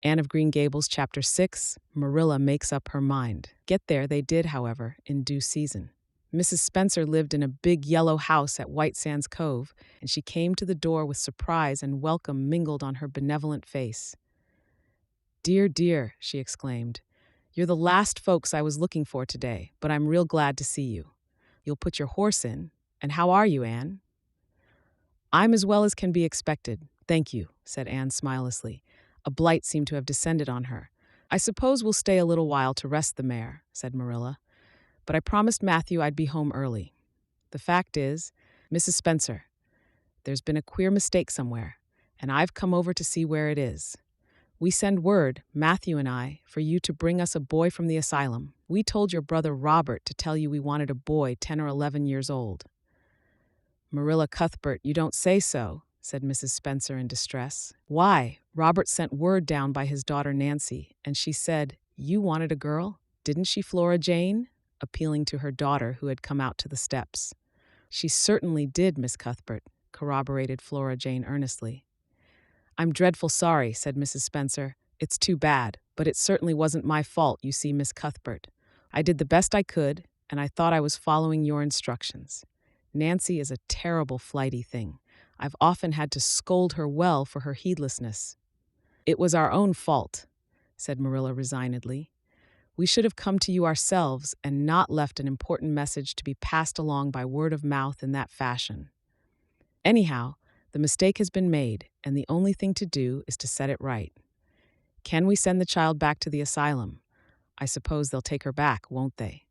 Anne of Green Gables, Chapter 6, Marilla Makes Up Her Mind. Get there they did, however, in due season. Mrs. Spencer lived in a big yellow house at White Sands Cove, and she came to the door with surprise and welcome mingled on her benevolent face. "Dear, dear," she exclaimed, "you're the last folks I was looking for today, but I'm real glad to see you. You'll put your horse in. And how are you, Anne?" "I'm as well as can be expected, thank you," said Anne smilelessly. A blight seemed to have descended on her. "I suppose we'll stay a little while to rest the mare," said Marilla, "but I promised Matthew I'd be home early. The fact is, Mrs. Spencer, there's been a queer mistake somewhere, and I've come over to see where it is. We send word, Matthew and I, for you to bring us a boy from the asylum. We told your brother Robert to tell you we wanted a boy 10 or 11 years old." "Marilla Cuthbert, you don't say so," said Mrs. Spencer in distress. "Why, Robert sent word down by his daughter Nancy, and she said, you wanted a girl? Didn't she, Flora Jane?" appealing to her daughter who had come out to the steps. "She certainly did, Miss Cuthbert," corroborated Flora Jane earnestly. "I'm dreadful sorry," said Mrs. Spencer. "It's too bad, but it certainly wasn't my fault, you see, Miss Cuthbert. I did the best I could, and I thought I was following your instructions. Nancy is a terrible flighty thing. I've often had to scold her well for her heedlessness." "It was our own fault," said Marilla resignedly. "We should have come to you ourselves and not left an important message to be passed along by word of mouth in that fashion. Anyhow, the mistake has been made, and the only thing to do is to set it right. Can we send the child back to the asylum? I suppose they'll take her back, won't they?"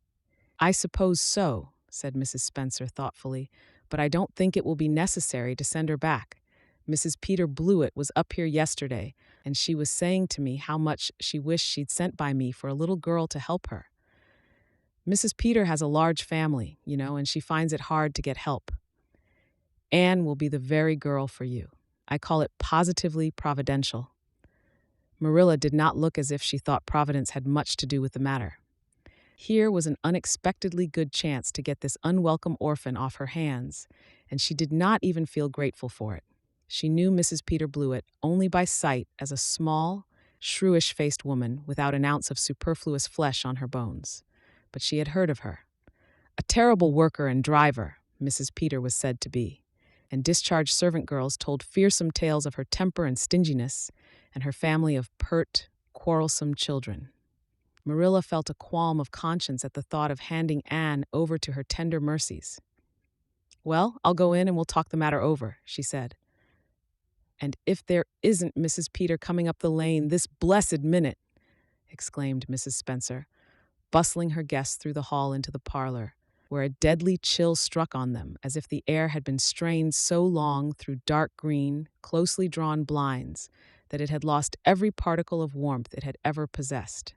"I suppose so," said Mrs. Spencer thoughtfully, "but I don't think it will be necessary to send her back. Mrs. Peter Blewett was up here yesterday, and she was saying to me how much she wished she'd sent by me for a little girl to help her. Mrs. Peter has a large family, and she finds it hard to get help. Anne will be the very girl for you. I call it positively providential." Marilla did not look as if she thought Providence had much to do with the matter. Here was an unexpectedly good chance to get this unwelcome orphan off her hands, and she did not even feel grateful for it. She knew Mrs. Peter Blewett only by sight as a small, shrewish-faced woman without an ounce of superfluous flesh on her bones. But she had heard of her. A terrible worker and driver, Mrs. Peter was said to be, and discharged servant girls told fearsome tales of her temper and stinginess and her family of pert, quarrelsome children. Marilla felt a qualm of conscience at the thought of handing Anne over to her tender mercies. "Well, I'll go in and we'll talk the matter over," she said. "And if there isn't Mrs. Peter coming up the lane this blessed minute!" exclaimed Mrs. Spencer, bustling her guests through the hall into the parlor, where a deadly chill struck on them as if the air had been strained so long through dark green, closely drawn blinds that it had lost every particle of warmth it had ever possessed.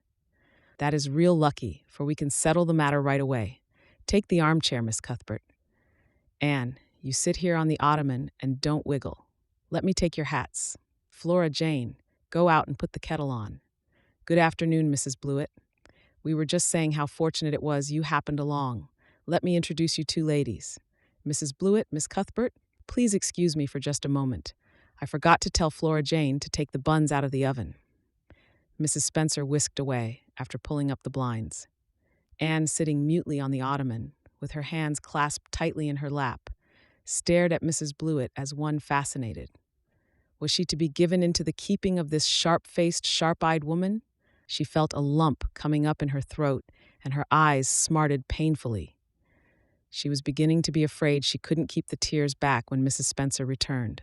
"That is real lucky, for we can settle the matter right away. Take the armchair, Miss Cuthbert. Anne, you sit here on the ottoman and don't wiggle. Let me take your hats. Flora Jane, go out and put the kettle on. Good afternoon, Mrs. Blewett. We were just saying how fortunate it was you happened along. Let me introduce you two ladies. Mrs. Blewett, Miss Cuthbert, please excuse me for just a moment. I forgot to tell Flora Jane to take the buns out of the oven." Mrs. Spencer whisked away after pulling up the blinds. Anne, sitting mutely on the ottoman, with her hands clasped tightly in her lap, stared at Mrs. Blewett as one fascinated. Was she to be given into the keeping of this sharp-faced, sharp-eyed woman? She felt a lump coming up in her throat, and her eyes smarted painfully. She was beginning to be afraid she couldn't keep the tears back when Mrs. Spencer returned.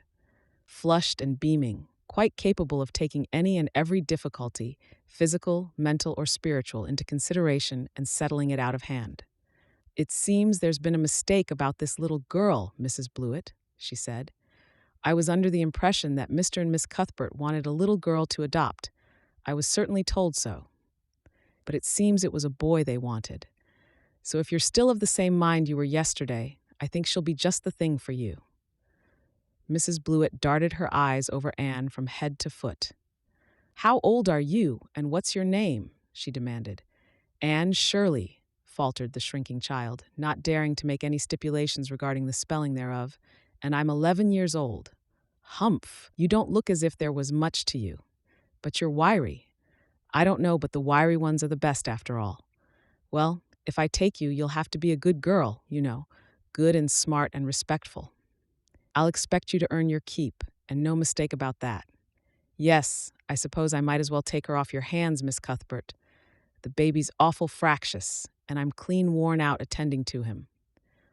Flushed and beaming, quite capable of taking any and every difficulty, physical, mental, or spiritual, into consideration and settling it out of hand. "It seems there's been a mistake about this little girl, Mrs. Blewett," she said. "I was under the impression that Mr. and Miss Cuthbert wanted a little girl to adopt. I was certainly told so. But it seems it was a boy they wanted. So if you're still of the same mind you were yesterday, I think she'll be just the thing for you." Mrs. Blewett darted her eyes over Anne from head to foot. "How old are you, and what's your name?" she demanded. "Anne Shirley," faltered the shrinking child, not daring to make any stipulations regarding the spelling thereof, "and I'm 11 years old." "Humph! You don't look as if there was much to you. But you're wiry. I don't know, but the wiry ones are the best after all. Well, if I take you, you'll have to be a good girl, good and smart and respectful. I'll expect you to earn your keep, and no mistake about that. Yes, I suppose I might as well take her off your hands, Miss Cuthbert. The baby's awful fractious, and I'm clean worn out attending to him.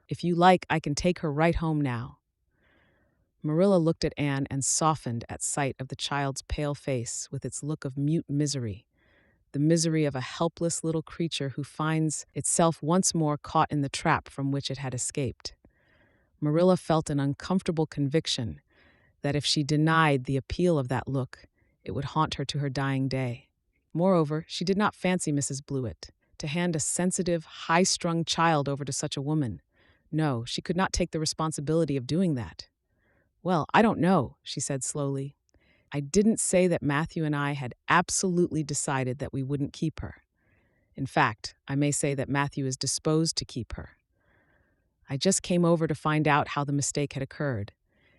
If you like, I can take her right home now." Marilla looked at Anne and softened at sight of the child's pale face with its look of mute misery, the misery of a helpless little creature who finds itself once more caught in the trap from which it had escaped. Marilla felt an uncomfortable conviction that if she denied the appeal of that look, it would haunt her to her dying day. Moreover, she did not fancy Mrs. Blewett. To hand a sensitive, high-strung child over to such a woman. No, she could not take the responsibility of doing that. "Well, I don't know," she said slowly. "I didn't say that Matthew and I had absolutely decided that we wouldn't keep her. In fact, I may say that Matthew is disposed to keep her. I just came over to find out how the mistake had occurred.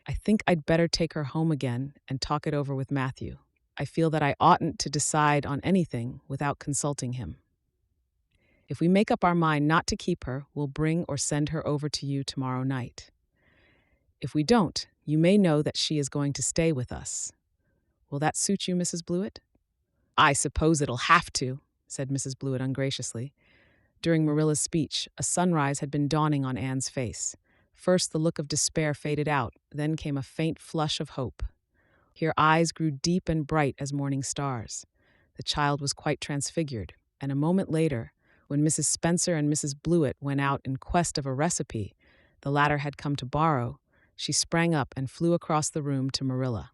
I think I'd better take her home again and talk it over with Matthew. I feel that I oughtn't to decide on anything without consulting him. If we make up our mind not to keep her, we'll bring or send her over to you tomorrow night. If we don't, you may know that she is going to stay with us. Will that suit you, Mrs. Blewett?" "I suppose it'll have to," said Mrs. Blewett ungraciously. During Marilla's speech, a sunrise had been dawning on Anne's face. First, the look of despair faded out, then came a faint flush of hope. Her eyes grew deep and bright as morning stars. The child was quite transfigured, and a moment later, when Mrs. Spencer and Mrs. Blewett went out in quest of a recipe the latter had come to borrow, she sprang up and flew across the room to Marilla.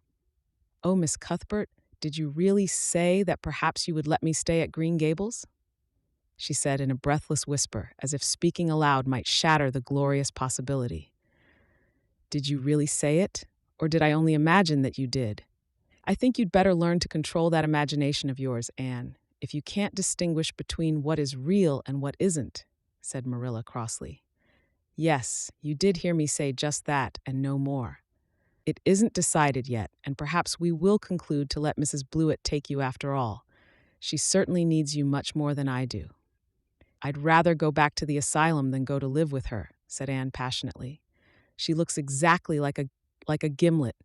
"Oh, Miss Cuthbert, did you really say that perhaps you would let me stay at Green Gables?" she said in a breathless whisper, as if speaking aloud might shatter the glorious possibility. "Did you really say it, or did I only imagine that you did? I think you'd better learn to control that imagination of yours, Anne, if you can't distinguish between what is real and what isn't," said Marilla crossly. "Yes, you did hear me say just that and no more. It isn't decided yet, and perhaps we will conclude to let Mrs. Blewett take you after all. She certainly needs you much more than I do." "I'd rather go back to the asylum than go to live with her," said Anne passionately. "She looks exactly like a gimlet."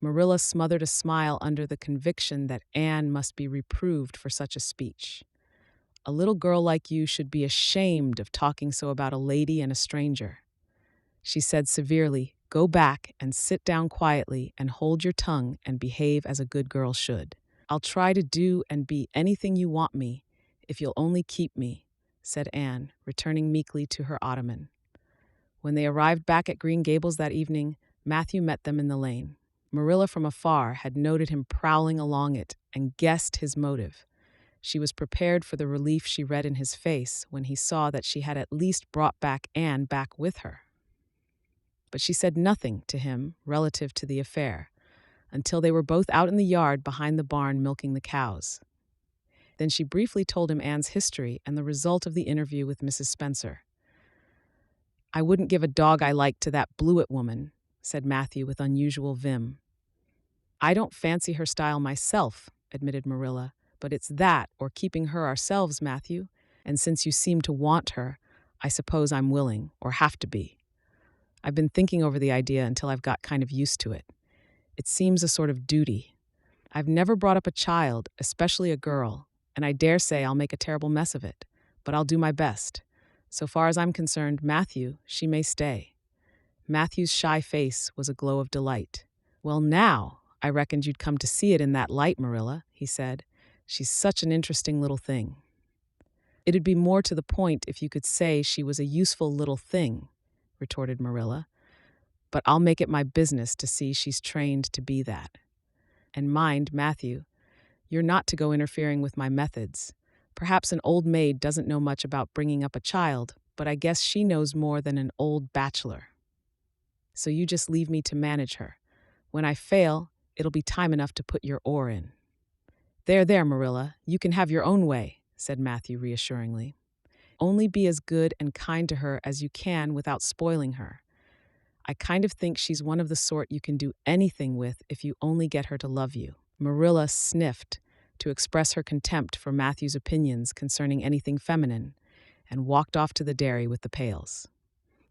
Marilla smothered a smile under the conviction that Anne must be reproved for such a speech. "A little girl like you should be ashamed of talking so about a lady and a stranger." She said severely, "Go back and sit down quietly and hold your tongue and behave as a good girl should. I'll try to do and be anything you want me, if you'll only keep me," said Anne, returning meekly to her ottoman. When they arrived back at Green Gables that evening, Matthew met them in the lane. Marilla from afar had noted him prowling along it and guessed his motive. She was prepared for the relief she read in his face when he saw that she had at least brought Anne back with her. But she said nothing to him relative to the affair until they were both out in the yard behind the barn milking the cows. Then she briefly told him Anne's history and the result of the interview with Mrs. Spencer. "I wouldn't give a dog I liked to that Blewett woman," said Matthew with unusual vim. "I don't fancy her style myself," admitted Marilla, "but it's that or keeping her ourselves, Matthew, and since you seem to want her, I suppose I'm willing, or have to be. I've been thinking over the idea until I've got kind of used to it. It seems a sort of duty. I've never brought up a child, especially a girl, and I dare say I'll make a terrible mess of it, but I'll do my best. So far as I'm concerned, Matthew, she may stay." Matthew's shy face was a glow of delight. "Well, now, I reckoned you'd come to see it in that light, Marilla," he said. "She's such an interesting little thing." "It'd be more to the point if you could say she was a useful little thing," retorted Marilla. "But I'll make it my business to see she's trained to be that. And mind, Matthew, you're not to go interfering with my methods. Perhaps an old maid doesn't know much about bringing up a child, but I guess she knows more than an old bachelor. So you just leave me to manage her. When I fail, it'll be time enough to put your oar in." There, Marilla, you can have your own way," said Matthew reassuringly. "Only be as good and kind to her as you can without spoiling her. I kind of think she's one of the sort you can do anything with if you only get her to love you." Marilla sniffed, to express her contempt for Matthew's opinions concerning anything feminine, and walked off to the dairy with the pails.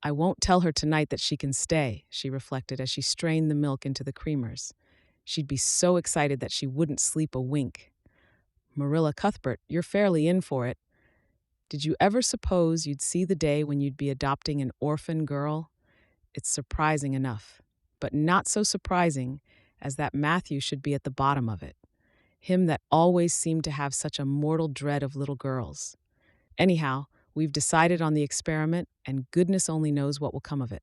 I won't tell her tonight that she can stay, she reflected as she strained the milk into the creamers. She'd be so excited that she wouldn't sleep a wink. Marilla Cuthbert, you're fairly in for it. Did you ever suppose you'd see the day when you'd be adopting an orphan girl? It's surprising enough, but not so surprising as that Matthew should be at the bottom of it. Him that always seemed to have such a mortal dread of little girls. Anyhow, we've decided on the experiment, and goodness only knows what will come of it.